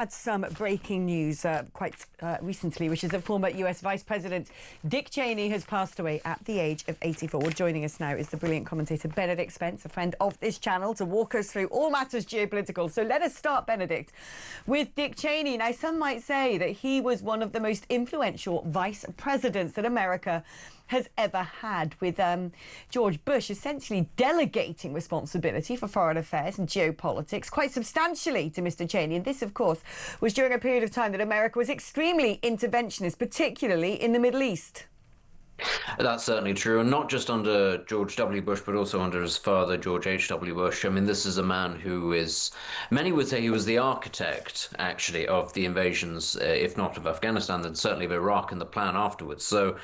Had some breaking news quite recently, which is that former US Vice President Dick Cheney has passed away at the age of 84. Joining us now is the brilliant commentator Benedict Spence, a friend of this channel, to walk us through all matters geopolitical. So let us start, Benedict, with Dick Cheney. Now, some might say that he was one of the most influential vice presidents that America has ever had, with George Bush essentially delegating responsibility for foreign affairs and geopolitics quite substantially to Mr. Cheney. And this, of course, was during a period of time that America was extremely interventionist, particularly in the Middle East. That's certainly true, and not just under George W. Bush, but also under his father, George H.W. Bush. I mean, this is a man who is, many would say he was the architect, actually, of the invasions, if not of Afghanistan, then certainly of Iraq and the plan afterwards. So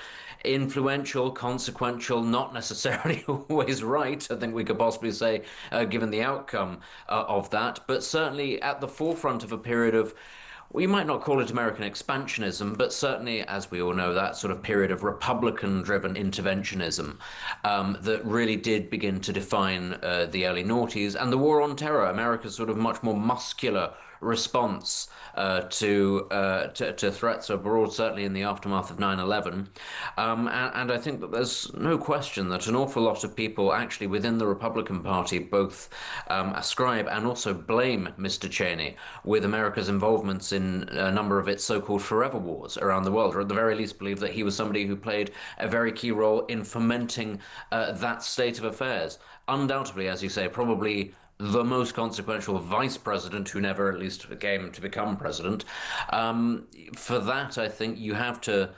influential, consequential, not necessarily always right, I think we could possibly say, given the outcome of that, but certainly at the forefront of a period of, we might not call it American expansionism, but certainly, as we all know, that sort of period of Republican-driven interventionism that really did begin to define the early noughties and the war on terror, America's sort of much more muscular response to threats abroad, certainly in the aftermath of 9/11. And I think that there's no question that an awful lot of people actually within the Republican Party both ascribe and also blame Mr. Cheney with America's involvements in a number of its so-called forever wars around the world, or at the very least believe that he was somebody who played a very key role in fomenting that state of affairs. Undoubtedly, as you say, probably the most consequential vice president who never at least came to become president. For that, I think you have to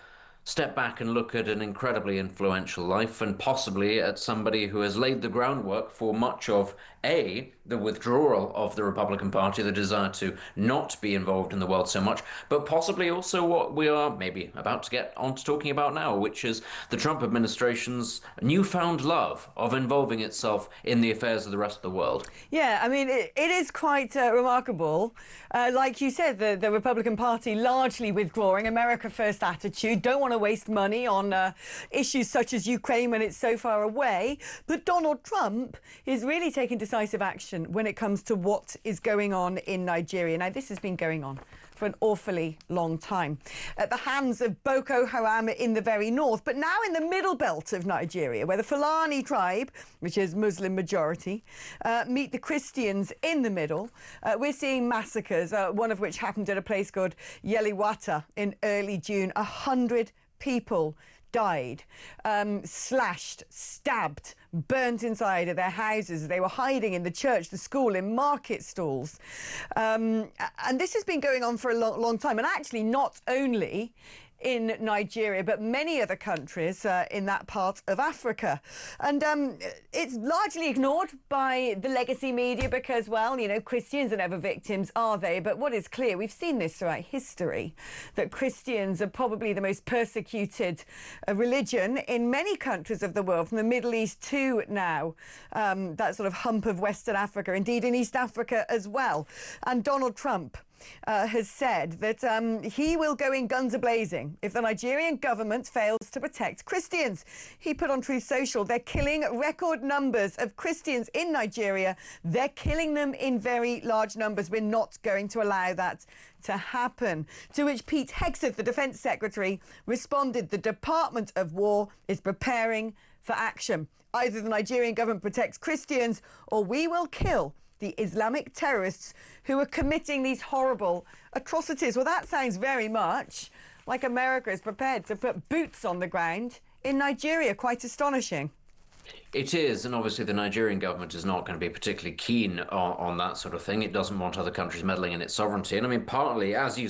step back and look at an incredibly influential life, and possibly at somebody who has laid the groundwork for much of the withdrawal of the Republican Party, the desire to not be involved in the world so much, but possibly also what we are maybe about to get on to talking about now, which is the Trump administration's newfound love of involving itself in the affairs of the rest of the world. Yeah, I mean, it is quite remarkable. Like you said, the Republican Party largely withdrawing, America first attitude, don't want to waste money on issues such as Ukraine when it's so far away. But Donald Trump is really taking decisive action when it comes to what is going on in Nigeria. Now, this has been going on for an awfully long time at the hands of Boko Haram in the very north, but now in the middle belt of Nigeria, where the Fulani tribe, which is Muslim majority, meet the Christians in the middle. We're seeing massacres, one of which happened at a place called Yeliwata in early June. 100 people died, slashed, stabbed, burnt inside of their houses. They were hiding in the church, the school, in market stalls. And this has been going on for a long time. And actually not only in Nigeria, but many other countries in that part of Africa. And it's largely ignored by the legacy media because, well, you know, Christians are never victims, are they? But what is clear, we've seen this throughout history, that Christians are probably the most persecuted religion in many countries of the world, from the Middle East to now, that sort of hump of Western Africa, indeed in East Africa as well. And Donald Trump has said that he will go in guns a-blazing if the Nigerian government fails to protect Christians. He put on Truth Social, they're killing record numbers of Christians in Nigeria. They're killing them in very large numbers. We're not going to allow that to happen. To which Pete Hegseth, the Defence Secretary, responded, the Department of War is preparing for action. Either the Nigerian government protects Christians or we will kill the Islamic terrorists who are committing these horrible atrocities. Well, that sounds very much like America is prepared to put boots on the ground in Nigeria. Quite astonishing. It is, and obviously the Nigerian government is not going to be particularly keen on that sort of thing. It doesn't want other countries meddling in its sovereignty. And I mean, partly, as you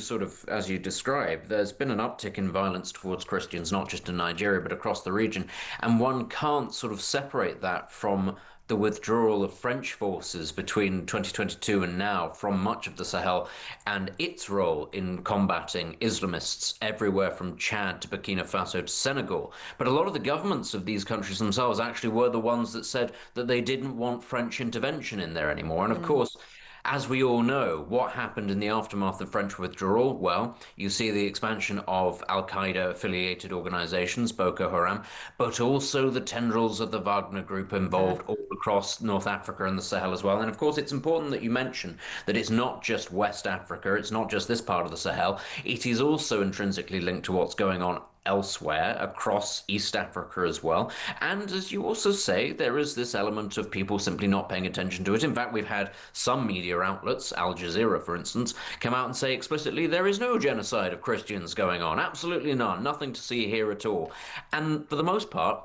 describe, there's been an uptick in violence towards Christians, not just in Nigeria, but across the region. And one can't sort of separate that from the withdrawal of French forces between 2022 and now from much of the Sahel and its role in combating Islamists everywhere from Chad to Burkina Faso to Senegal. But a lot of the governments of these countries themselves actually were the ones that said that they didn't want French intervention in there anymore. And of course, As we all know, what happened in the aftermath of French withdrawal? Well, you see the expansion of Al Qaeda affiliated organizations, Boko Haram, but also the tendrils of the Wagner Group involved all across North Africa and the Sahel as well. And of course, it's important that you mention that it's not just West Africa, it's not just this part of the Sahel, it is also intrinsically linked to what's going on elsewhere across East Africa as well. And as you also say, there is this element of people simply not paying attention to it. In fact, we've had some media outlets, Al Jazeera, for instance, come out and say explicitly there is no genocide of Christians going on. Absolutely none. Nothing to see here at all. And for the most part,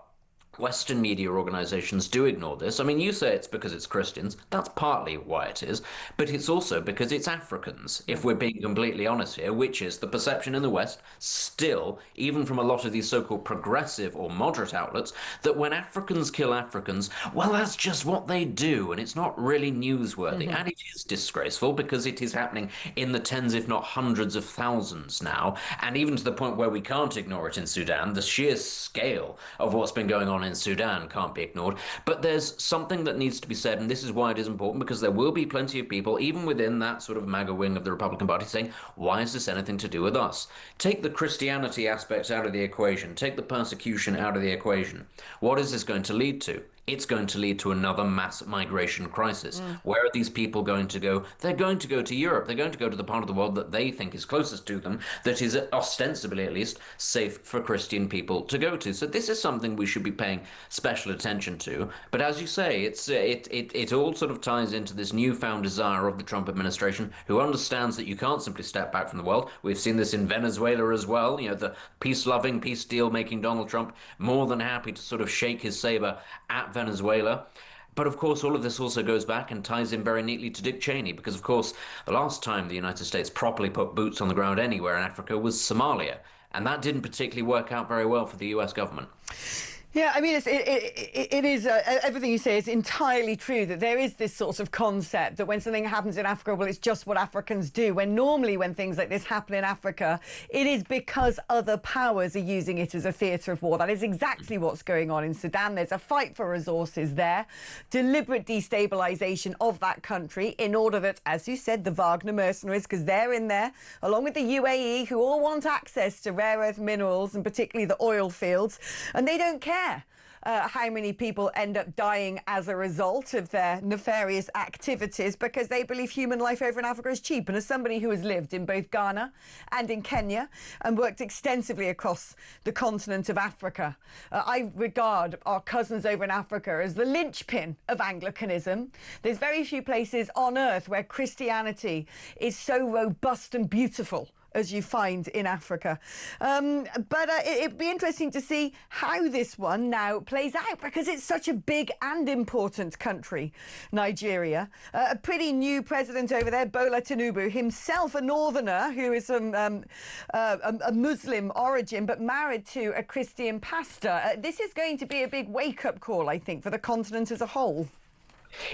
Western media organizations do ignore this. I mean, you say it's because it's Christians. That's partly why it is. But it's also because it's Africans, if we're being completely honest here, which is the perception in the West still, even from a lot of these so-called progressive or moderate outlets, that when Africans kill Africans, well, that's just what they do. And it's not really newsworthy. And it is disgraceful because it is happening in the tens, if not hundreds of thousands now. And even to the point where we can't ignore it in Sudan, the sheer scale of what's been going on in Sudan can't be ignored. But there's something that needs to be said, and this is why it is important, because there will be plenty of people, even within that sort of MAGA wing of the Republican Party, saying, why is this anything to do with us? Take the Christianity aspect out of the equation. Take the persecution out of the equation. What is this going to lead to? It's going to lead to another mass migration crisis. Where are these people going to go? They're going to go to Europe. They're going to go to the part of the world that they think is closest to them, that is ostensibly at least safe for Christian people to go to. So this is something we should be paying special attention to. But as you say, it all sort of ties into this newfound desire of the Trump administration, who understands that you can't simply step back from the world. We've seen this in Venezuela as well. You know, the peace-loving, peace deal-making Donald Trump, more than happy to sort of shake his saber at Venezuela. But of course, all of this also goes back and ties in very neatly to Dick Cheney, because of course, the last time the United States properly put boots on the ground anywhere in Africa was Somalia. And that didn't particularly work out very well for the US government. Yeah, I mean, it is everything you say is entirely true, that there is this sort of concept that when something happens in Africa, well, it's just what Africans do. When normally when things like this happen in Africa, it is because other powers are using it as a theatre of war. That is exactly what's going on in Sudan. There's a fight for resources there, deliberate destabilisation of that country in order that, as you said, the Wagner mercenaries, because they're in there, along with the UAE, who all want access to rare earth minerals and particularly the oil fields, and they don't care how many people end up dying as a result of their nefarious activities, because they believe human life over in Africa is cheap. And as somebody who has lived in both Ghana and in Kenya and worked extensively across the continent of Africa, I regard our cousins over in Africa as the linchpin of Anglicanism. There's very few places on earth where Christianity is so robust and beautiful as you find in Africa. But it'd be interesting to see how this one now plays out, because it's such a big and important country, Nigeria. A pretty new president over there, Bola Tinubu, himself a northerner who is from a Muslim origin, but married to a Christian pastor. This is going to be a big wake-up call, I think, for the continent as a whole.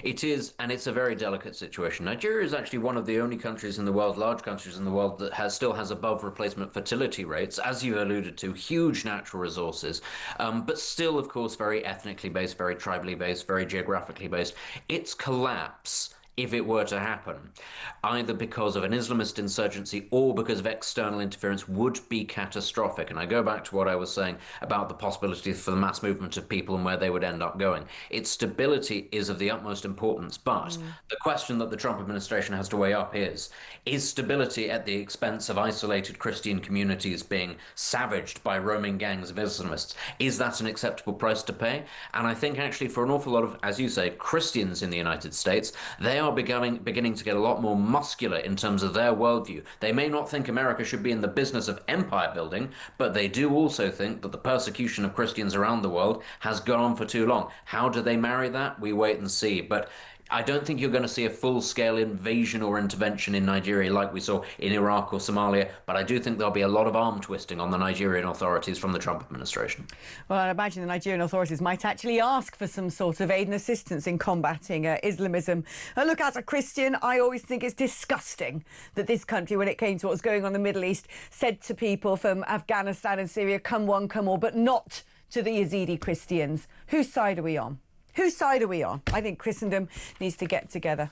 It is, and it's a very delicate situation. Nigeria is actually one of the only countries in the world, large countries in the world, that still has above replacement fertility rates, as you alluded to, huge natural resources, but still, of course, very ethnically based, very tribally based, very geographically based. Its collapse, if it were to happen, either because of an Islamist insurgency or because of external interference, would be catastrophic. And I go back to what I was saying about the possibility for the mass movement of people and where they would end up going. Its stability is of the utmost importance, but the question that the Trump administration has to weigh up is stability at the expense of isolated Christian communities being savaged by roaming gangs of Islamists? Is that an acceptable price to pay? And I think actually for an awful lot of, as you say, Christians in the United States, they are beginning to get a lot more muscular in terms of their worldview. They may not think America should be in the business of empire building, but they do also think that the persecution of Christians around the world has gone on for too long. How do they marry that? We wait and see. But I don't think you're going to see a full-scale invasion or intervention in Nigeria like we saw in Iraq or Somalia, but I do think there'll be a lot of arm twisting on the Nigerian authorities from the Trump administration. Well, I imagine the Nigerian authorities might actually ask for some sort of aid and assistance in combating Islamism. Look, as a Christian, I always think it's disgusting that this country, when it came to what was going on in the Middle East, said to people from Afghanistan and Syria, come one, come all, but not to the Yazidi Christians. Whose side are we on? Whose side are we on? I think Christendom needs to get together.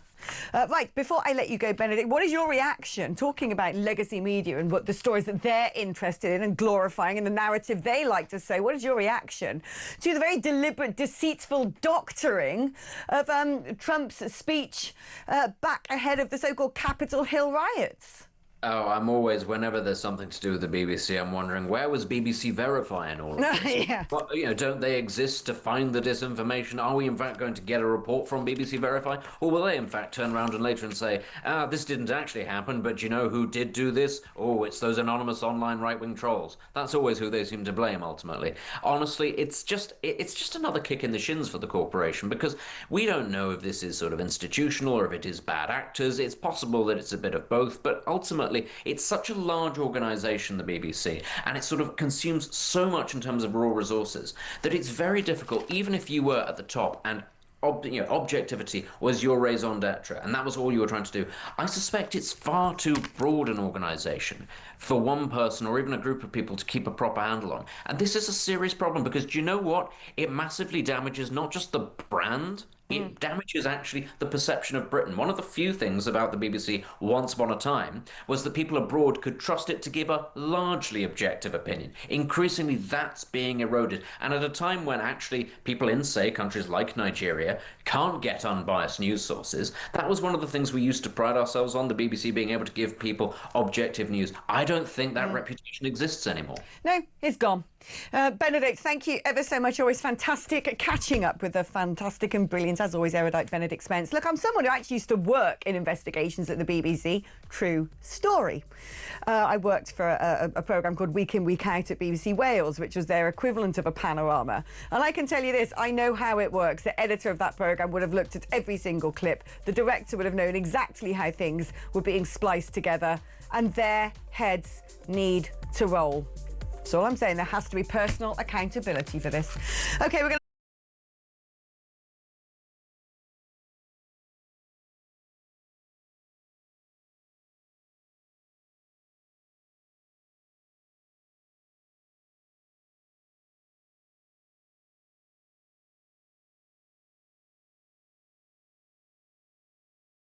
Right, before I let you go, Benedict, what is your reaction, talking about legacy media and what the stories that they're interested in and glorifying and the narrative they like to say, what is your reaction to the very deliberate, deceitful doctoring of Trump's speech back ahead of the so-called Capitol Hill riots? Oh, I'm always, whenever there's something to do with the BBC, I'm wondering, where was BBC Verify in all of this? Yeah. Well, don't they exist to find the disinformation? Are we in fact going to get a report from BBC Verify? Or will they in fact turn around and later and say, this didn't actually happen, but you know who did do this? Oh, it's those anonymous online right-wing trolls. That's always who they seem to blame, ultimately. Honestly, it's just another kick in the shins for the corporation, because we don't know if this is sort of institutional or if it is bad actors. It's possible that it's a bit of both, but ultimately, it's such a large organization, the BBC, and it sort of consumes so much in terms of raw resources that it's very difficult, even if you were at the top and objectivity was your raison d'etre, and that was all you were trying to do. I suspect it's far too broad an organisation for one person or even a group of people to keep a proper handle on. And this is a serious problem, because do you know what? It massively damages not just the brand, it damages actually the perception of Britain. One of the few things about the BBC once upon a time was that people abroad could trust it to give a largely objective opinion. Increasingly, that's being eroded. And at a time when actually people in, say, countries like Nigeria can't get unbiased news sources, that was one of the things we used to pride ourselves on, the BBC being able to give people objective news. I don't think that reputation exists anymore. No, it's gone. Benedict, thank you ever so much. Always fantastic catching up with the fantastic and brilliant, as always, erudite Benedict Spence. Look, I'm someone who actually used to work in investigations at the BBC. True story. I worked for a programme called Week In, Week Out at BBC Wales, which was their equivalent of a panorama. And I can tell you this, I know how it works. The editor of that programme would have looked at every single clip. The director would have known exactly how things were being spliced together. And their heads need to roll. That's all I'm saying. There has to be personal accountability for this. OK, we're going to